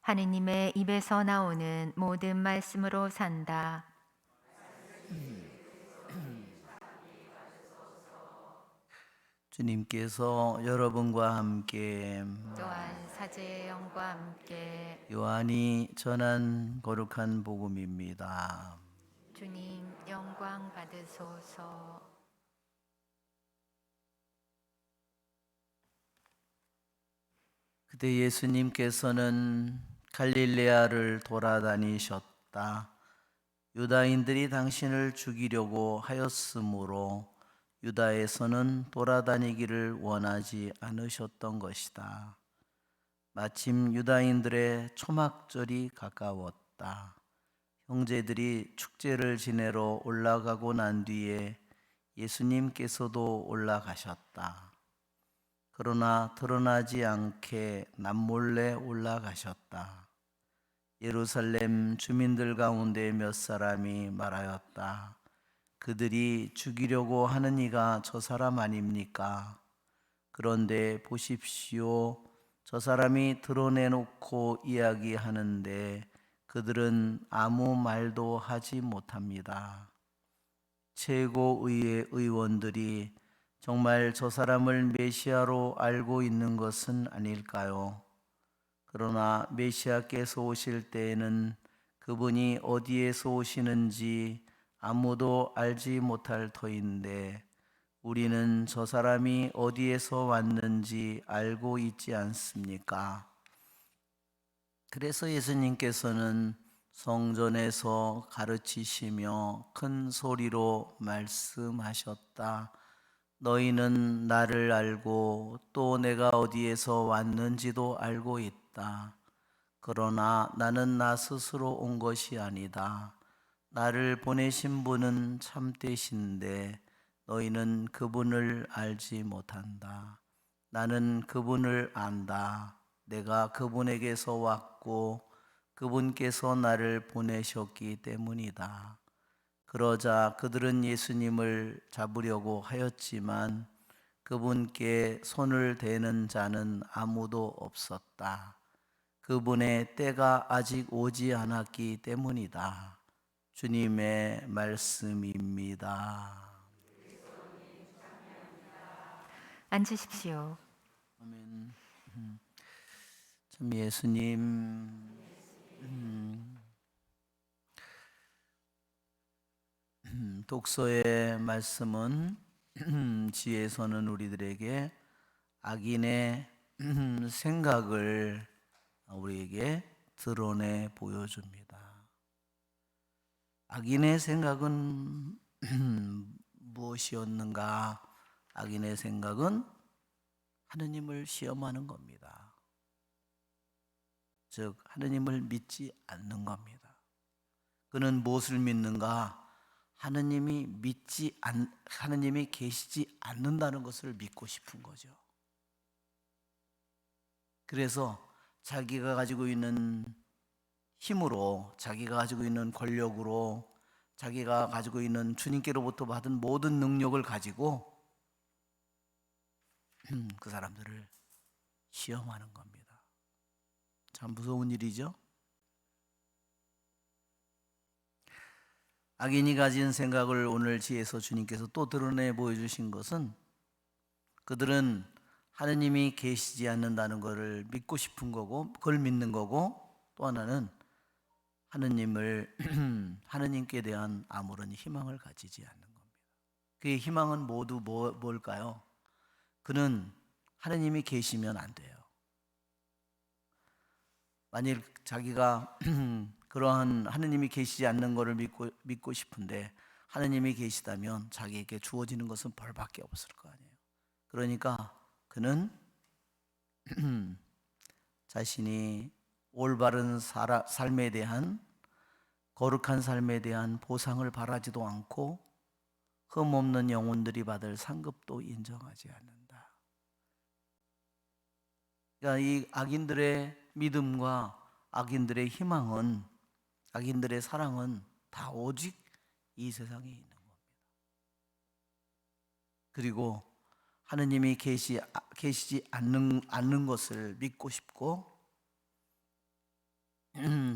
하느님의 입에서 나오는 모든 말씀으로 산다. 주님께서 여러분과 함께 또한 사제의 영과 함께 요한이 전한 거룩한 복음입니다. 주님 영광 받으소서. 그때 예수님께서는 갈릴레아를 돌아다니셨다. 유다인들이 당신을 죽이려고 하였으므로 유다에서는 돌아다니기를 원하지 않으셨던 것이다. 마침 유다인들의 초막절이 가까웠다. 형제들이 축제를 지내러 올라가고 난 뒤에 예수님께서도 올라가셨다. 그러나 드러나지 않게 남몰래 올라가셨다. 예루살렘 주민들 가운데 몇 사람이 말하였다. 그들이 죽이려고 하는 이가 저 사람 아닙니까? 그런데 보십시오. 저 사람이 드러내놓고 이야기하는데 그들은 아무 말도 하지 못합니다. 최고의회 의원들이 정말 저 사람을 메시아로 알고 있는 것은 아닐까요? 그러나 메시아께서 오실 때에는 그분이 어디에서 오시는지 아무도 알지 못할 터인데 우리는 저 사람이 어디에서 왔는지 알고 있지 않습니까? 그래서 예수님께서는 성전에서 가르치시며 큰 소리로 말씀하셨다. 너희는 나를 알고 또 내가 어디에서 왔는지도 알고 있다. 그러나 나는 나 스스로 온 것이 아니다. 나를 보내신 분은 참되신데 너희는 그분을 알지 못한다. 나는 그분을 안다. 내가 그분에게서 왔고 그분께서 나를 보내셨기 때문이다. 그러자 그들은 예수님을 잡으려고 하였지만 그분께 손을 대는 자는 아무도 없었다. 그분의 때가 아직 오지 않았기 때문이다. 주님의 말씀입니다. 앉으십시오. 아멘. 참 예수님 독서의 말씀은 지혜서는 우리들에게 악인의 생각을 우리에게 드러내 보여줍니다. 악인의 생각은 무엇이었는가? 악인의 생각은 하느님을 시험하는 겁니다. 즉 하느님을 믿지 않는 겁니다. 그는 무엇을 믿는가? 하느님이 계시지 않는다는 것을 믿고 싶은 거죠. 그래서 자기가 가지고 있는 힘으로, 자기가 가지고 있는 권력으로, 자기가 가지고 있는 주님께로부터 받은 모든 능력을 가지고 그 사람들을 시험하는 겁니다. 참 무서운 일이죠. 악인이 가진 생각을 오늘 지혜서 주님께서 또 드러내 보여주신 것은 그들은 하느님이 계시지 않는다는 것을 믿고 싶은 거고, 그걸 믿는 거고, 또 하나는 하느님께 대한 아무런 희망을 가지지 않는 겁니다. 그의 희망은 모두 뭘까요? 그는 하느님이 계시면 안 돼요. 만일 자기가 그러한 하느님이 계시지 않는 것을 믿고 싶은데 하느님이 계시다면 자기에게 주어지는 것은 벌밖에 없을 거 아니에요. 그러니까 그는 자신이 올바른 삶에 대한, 거룩한 삶에 대한 보상을 바라지도 않고 흠없는 영혼들이 받을 상급도 인정하지 않는다. 그러니까 이 악인들의 믿음과 악인들의 희망은, 악인들의 사랑은 다 오직 이 세상에 있는 겁니다. 그리고 하느님이 계시지 않는 것을 믿고 싶고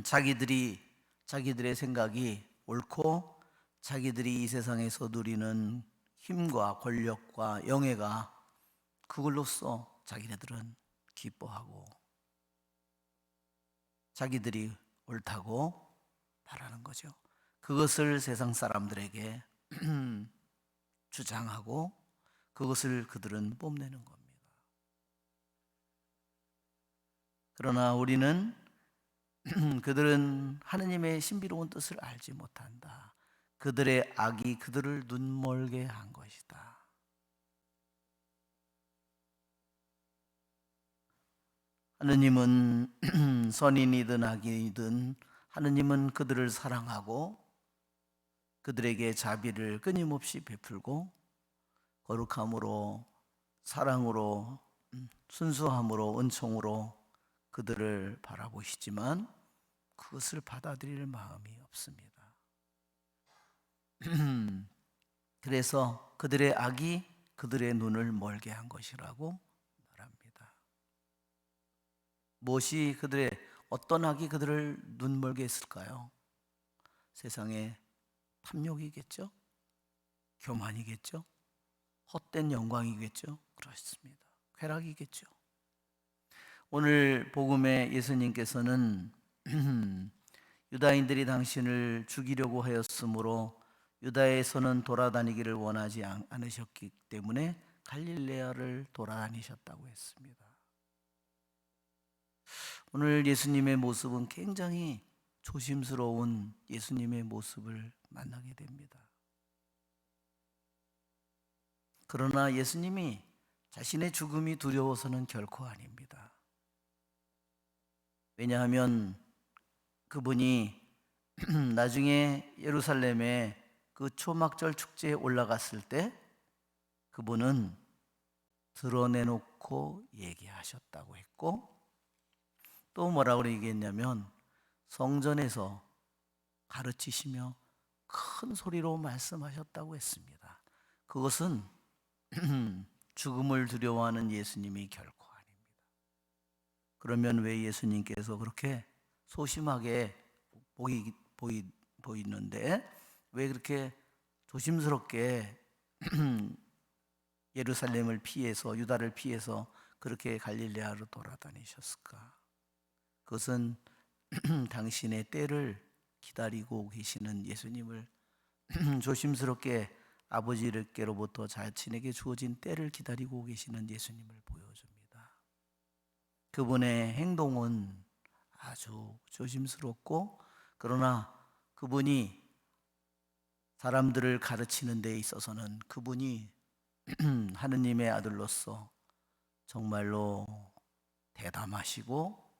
자기들의 생각이 옳고 자기들이 이 세상에서 누리는 힘과 권력과 영예가 그걸로써 자기네들은 기뻐하고 자기들이 옳다고 말하는 거죠. 그것을 세상 사람들에게 주장하고 그것을 그들은 뽐내는 겁니다. 그러나 우리는 그들은 하느님의 신비로운 뜻을 알지 못한다. 그들의 악이 그들을 눈멀게 한 것이다. 하느님은 선인이든 악인이든 하느님은 그들을 사랑하고 그들에게 자비를 끊임없이 베풀고 거룩함으로 사랑으로 순수함으로 은총으로 그들을 바라보시지만 그것을 받아들일 마음이 없습니다. 그래서 그들의 악이 그들의 눈을 멀게 한 것이라고 말합니다. 무엇이 어떤 악이 그들을 눈멀게 했을까요? 세상의 탐욕이겠죠? 교만이겠죠? 헛된 영광이겠죠? 그렇습니다. 쾌락이겠죠. 오늘 복음에 예수님께서는 유다인들이 당신을 죽이려고 하였으므로 유다에서는 돌아다니기를 원하지 않으셨기 때문에 갈릴레아를 돌아다니셨다고 했습니다. 오늘 예수님의 모습은 굉장히 조심스러운 예수님의 모습을 만나게 됩니다. 그러나 예수님이 자신의 죽음이 두려워서는 결코 아닙니다. 왜냐하면 그분이 나중에 예루살렘에 그 초막절 축제에 올라갔을 때 그분은 드러내놓고 얘기하셨다고 했고 또 뭐라고 얘기했냐면 성전에서 가르치시며 큰 소리로 말씀하셨다고 했습니다. 그것은 죽음을 두려워하는 예수님이 결코 아닙니다. 그러면 왜 예수님께서 그렇게 소심하게 보이는데 왜 그렇게 조심스럽게 예루살렘을 피해서 유다를 피해서 그렇게 갈릴레아로 돌아다니셨을까? 그것은 당신의 때를 기다리고 계시는 예수님을 조심스럽게 아버지께로부터 자신에게 주어진 때를 기다리고 계시는 예수님을 보여줍니다. 그분의 행동은 아주 조심스럽고 그러나 그분이 사람들을 가르치는 데 있어서는 그분이 하느님의 아들로서 정말로 대담하시고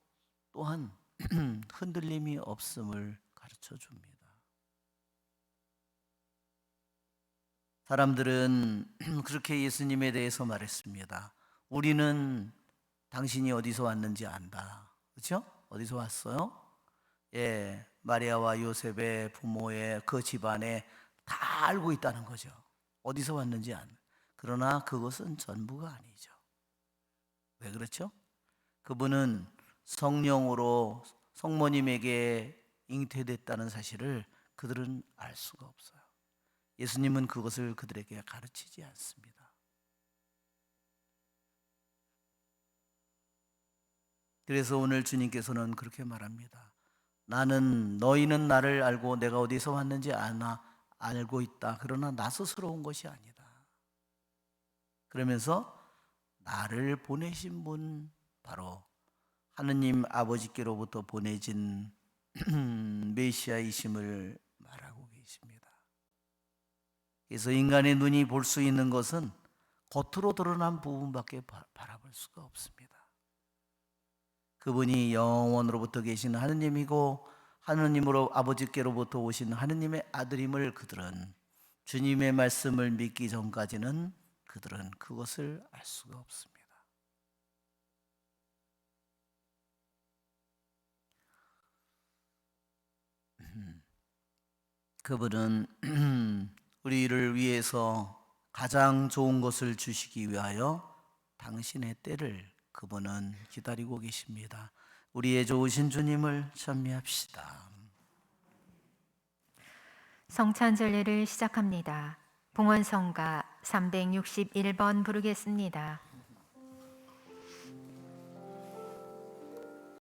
또한 흔들림이 없음을 가르쳐 줍니다. 사람들은 그렇게 예수님에 대해서 말했습니다. 우리는 당신이 어디서 왔는지 안다. 그렇죠? 어디서 왔어요? 예, 마리아와 요셉의 부모의 그 집안에 다 알고 있다는 거죠. 어디서 왔는지 안다. 그러나 그것은 전부가 아니죠. 왜 그렇죠? 그분은 성령으로 성모님에게 잉태됐다는 사실을 그들은 알 수가 없어요. 예수님은 그것을 그들에게 가르치지 않습니다. 그래서 오늘 주님께서는 그렇게 말합니다. 너희는 나를 알고 내가 어디서 왔는지 알고 있다. 그러나 나 스스로 온 것이 아니다. 그러면서 나를 보내신 분 바로 하느님 아버지께로부터 보내진 메시아이심을 말하고 계십니다. 그래서 인간의 눈이 볼 수 있는 것은 겉으로 드러난 부분밖에 바라볼 수가 없습니다. 그분이 영원으로부터 계신 하느님이고 하느님으로 아버지께로부터 오신 하느님의 아들임을 그들은 주님의 말씀을 믿기 전까지는 그들은 그것을 알 수가 없습니다. 그분은 우리를 위해서 가장 좋은 것을 주시기 위하여 당신의 때를 그분은 기다리고 계십니다. 우리의 좋으신 주님을 찬미합시다. 성찬절례를 시작합니다. 봉헌성가 361번 부르겠습니다.